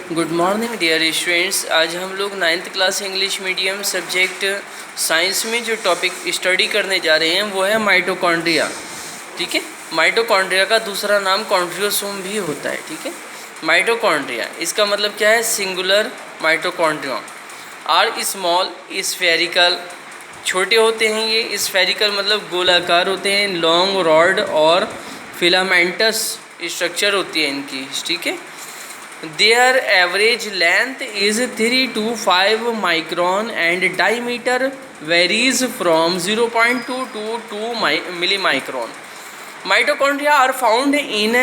Good morning dear students. आज हम लोग 9th class English medium subject science में जो टॉपिक स्टडी करने जा रहे हैं वो है माइटोकॉन्ड्रिया। ठीक है, माइटोकॉन्ड्रिया का दूसरा नाम कॉन्ड्रियोसोम भी होता है। ठीक है, माइटोकॉन्ड्रिया इसका मतलब क्या है? Singular mitochondrion are small spherical, छोटे होते हैं ये। स्फेरिकल मतलब गोलाकार होते हैं। लॉन्ग रॉड और फिलामेंटस स्ट्रक्चर होती है इनकी। ठीक है, their average length is 3 to 5 micron and diameter varies from 0.2 to 2 millimicron. Mitochondria are found in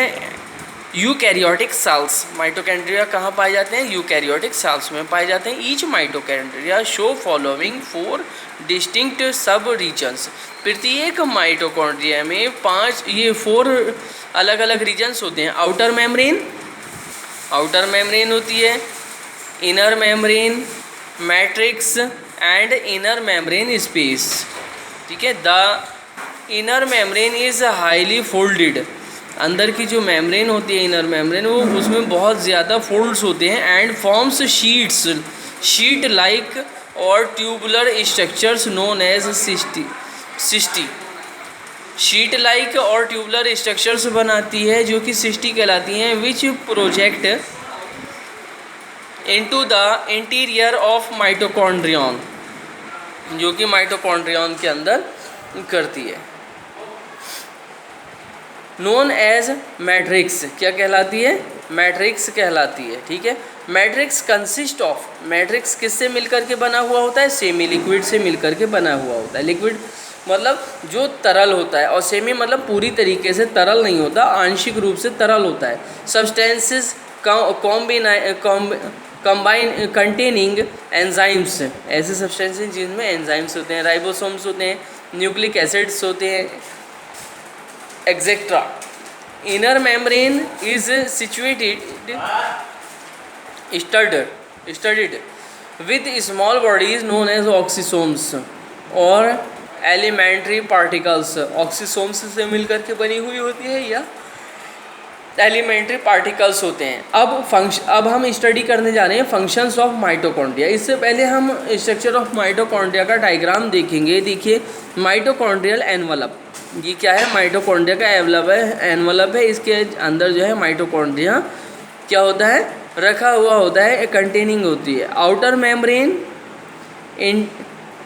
eukaryotic cells. Mitochondria कहाँ पाए जाते हैं? यूकैरियोटिक सेल्स में पाए जाते हैं। Each mitochondria show following 4 distinct सब रीजन्स। प्रत्येक माइटोकॉन्ड्रिया में 4 अलग अलग रीजन्स होते हैं। आउटर मेम्ब्रेन होती है, inner membrane, matrix and inner membrane space. ठीक है, the inner membrane is highly folded. अंदर की जो मेम्ब्रेन होती है इनर मेम्ब्रेन, वो उसमें बहुत ज़्यादा फोल्ड्स होते हैं एंड फॉर्म्स शीट लाइक और tubular structures known as cristae. Sheet like और ट्यूबुलर स्ट्रक्चर्स बनाती है जो कि सिस्टी कहलाती हैं, which project into the interior of mitochondrion, जो कि माइटोकॉन्ड्रियन के अंदर करती है। नोन एज मैट्रिक्स क्या कहलाती है? मैट्रिक्स कहलाती है। ठीक है, मैट्रिक्स कंसिस्ट ऑफ, मैट्रिक्स किससे मिलकर के बना हुआ होता है? सेमी लिक्विड से मिलकर के बना हुआ होता है। लिक्विड मतलब जो तरल होता है, और सेमी मतलब पूरी तरीके से तरल नहीं होता, आंशिक रूप से तरल होता है। सब्सटेंसेस कंबाइन कंटेनिंग एंजाइम्स, ऐसे सब्सटेंसेस जिनमें एंजाइम्स होते हैं, राइबोसोम्स होते हैं, न्यूक्लिक एसिड्स होते हैं, etcetera. Inner membrane is situated studded with small bodies known as oxysomes और एलिमेंट्री पार्टिकल्स। ऑक्सीसोम्स से मिलकर के बनी हुई होती है या एलिमेंट्री पार्टिकल्स होते हैं। अब हम स्टडी करने जा रहे हैं फंक्शंस ऑफ माइटोकॉन्ड्रिया। इससे पहले हम स्ट्रक्चर ऑफ माइटोकॉन्ड्रिया का डायग्राम देखेंगे। देखिए, माइटोकॉन्ड्रियल एनवलप, ये क्या है? माइटोकॉन्ड्रिया का एनवलप है। इसके अंदर जो है माइटोकॉन्ड्रिया क्या होता है? रखा हुआ होता है, कंटेनिंग होती है। Outer membrane,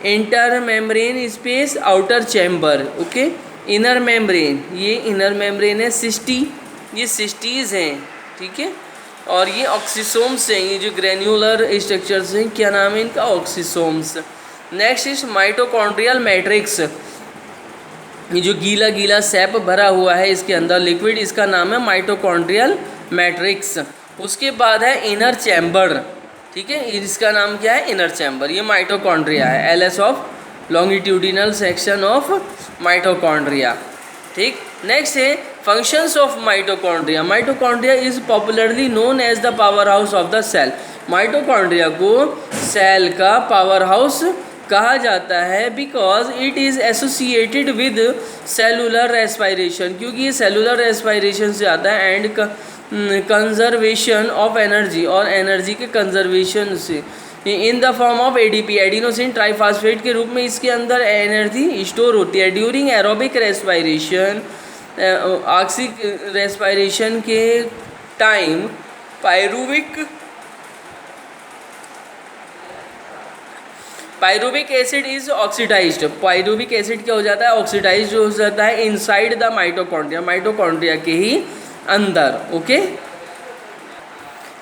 inter membrane space, outer chamber. Okay, inner membrane, ये इनर मेम्ब्रेन है। सिस्टी, ये सिस्टीज़ हैं। ठीक है, और ये ऑक्सीसोम्स हैं। ये जो ग्रेन्युलर स्ट्रक्चर्स हैं, क्या नाम है इनका? Oxysomes. Next is mitochondrial matrix. ये जो गीला गीला सैप भरा हुआ है इसके अंदर लिक्विड, इसका नाम है माइटोकॉन्ड्रियल मैट्रिक्स। उसके बाद है इनर चैम्बर। ठीक है, इसका नाम क्या है? Inner chamber. ये माइटोकॉन्ड्रिया है, LS of longitudinal section of mitochondria. ठीक, नेक्स्ट है functions of mitochondria. Mitochondria is popularly known as the power house of the cell. Mitochondria को सेल का पावर हाउस कहा जाता है because it is associated with cellular respiration, क्योंकि ये cellular respiration से आता है, एंड कंजर्वेशन ऑफ एनर्जी, और एनर्जी के कंजर्वेशन से in the form of ADP, adenosine triphosphate के रूप में इसके अंदर एनर्जी स्टोर होती है। During aerobic respiration, oxic respiration के time pyruvic acid is oxidised. Pyruvic acid क्या हो जाता है? ऑक्सीडाइज्ड हो जाता है इनसाइड द माइटोकॉन्ड्रिया, माइटोकॉन्ड्रिया के ही अंदर। ओके,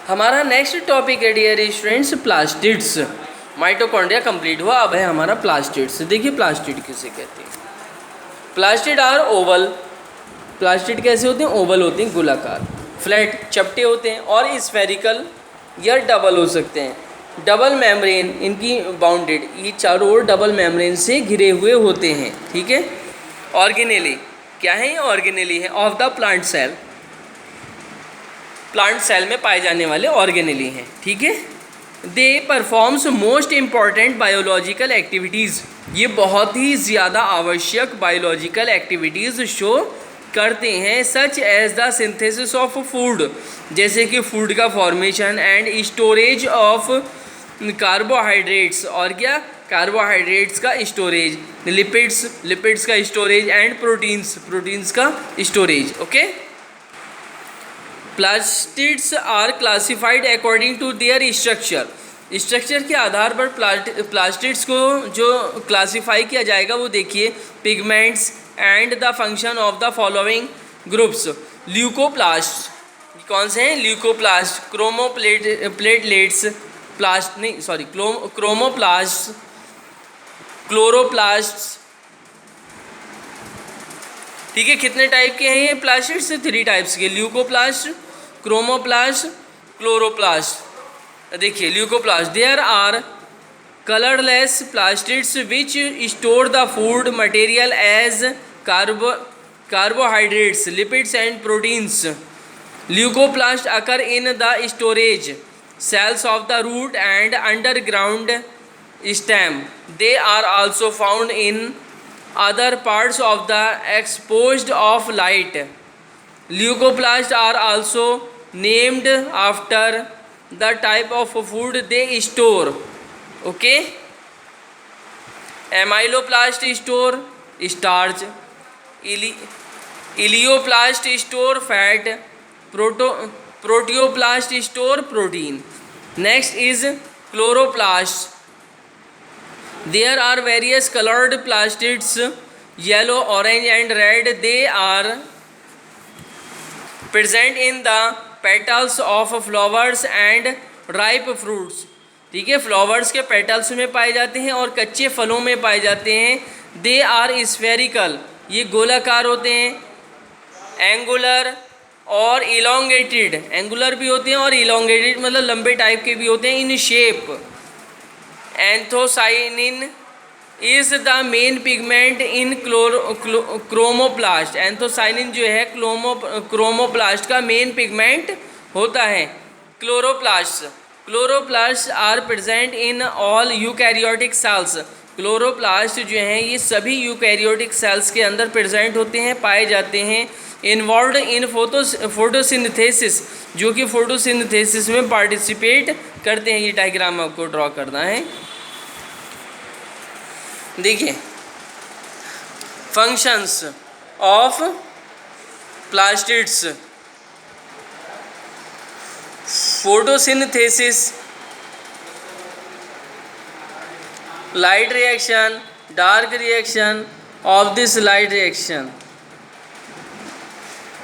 हमारा नेक्स्ट टॉपिक है dear students plastids. Mitochondria complete हुआ, अब है हमारा प्लास्टिड्स। देखिए प्लास्टिड किसे कहते हैं? Plastid are Oval. प्लास्टिड कैसे होते हैं? ओवल होते हैं, गोलाकार, फ्लैट, चपटे होते हैं, और स्फेरिकल या डबल हो सकते हैं। डबल मेम्ब्रेन इनकी बाउंडेड, ये चारों ओर डबल मेम्ब्रेन से घिरे हुए होते हैं। ठीक है, ऑर्गेनेली क्या है? ये ऑर्गेनेली है of the plant cell. Plant cell में पाए जाने वाले ऑर्गेनेली हैं। ठीक है, they performs most important biological activities. ये बहुत ही ज़्यादा आवश्यक बायोलॉजिकल एक्टिविटीज़ शो करते हैं, such as the synthesis of food, जैसे कि फूड का formation and storage of carbohydrates, और क्या कार्बोहाइड्रेट्स का स्टोरेज, लिपिड्स का स्टोरेज एंड प्रोटीन्स का storage. Okay, plastids are classified according to their structure के आधार पर प्लास्टिड्स को जो क्लासिफाई किया जाएगा वो देखिए, pigments and the function of the following groups. Leucoplast कौन से हैं? Leucoplast, chromoplatelets, chromoplast, chloroplast. ठीक है, कितने टाइप के हैं ये प्लास्टिड्स? 3 टाइप्स के, ल्यूकोप्लास्ट, क्रोमोप्लास्ट, क्लोरोप्लास्ट। देखिए leucoplast, there are colourless plastids which store the food material as carbohydrates, lipids and proteins. Leucoplasts occur in the storage cells of the root and underground stem. They are also found in other parts of the exposed of light. Leucoplasts are also named after the type of food they store. Okay, amyloplast store starch, elaioplast store fat, proteoplast store protein. Next is chloroplast, there are various coloured plastids, yellow, orange and red. They are present in the petals of flowers and ripe fruits. ठीक है, flowers के petals में पाए जाते हैं और कच्चे फलों में पाए जाते हैं। दे आर स्फेरिकल, ये गोलाकार होते हैं, एंगुलर और इलोंगेटेड, एंगुलर भी होते हैं और इलोंगेटेड मतलब लंबे टाइप के भी होते हैं in shape. Anthocyanin is the main pigment in chromoplast. Anthocyanin जो है क्रोमोप्लास्ट का मेन पिगमेंट होता है। Chloroplast are present in all eukaryotic cells. Chloroplast जो हैं ये सभी यूकैरियोटिक सेल्स के अंदर प्रेजेंट होते हैं, पाए जाते हैं। इन्वॉल्व्ड इन फोटोसिंथेसिस, जो कि फोटोसिंथेसिस में पार्टिसिपेट करते हैं। ये डायग्राम आपको ड्रॉ करना है। देखिए functions of plastids, photosynthesis, light reaction, dark reaction. Of this light reaction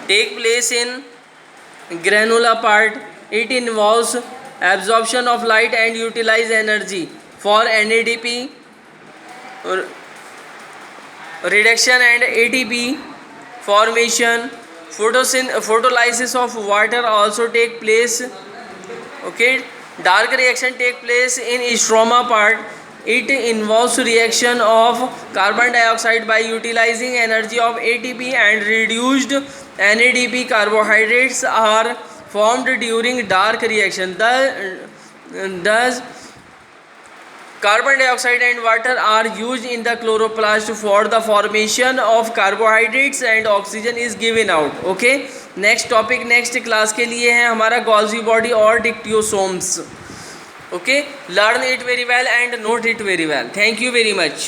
take place in granular part. It involves absorption of light and utilize energy for NADP reduction and ATP formation. Photolysis of water also take place. Okay, dark reaction take place in stroma part. It involves reaction of carbon dioxide by utilizing energy of ATP and reduced NADP. Carbohydrates are formed during dark reaction. Thus carbon dioxide and water are used in the chloroplast for the formation of carbohydrates and oxygen is given out. Okay, next topic next class के लिए है हमारा Golgi body और dictyosomes. Okay, learn it very well and note it very well. Thank you very much.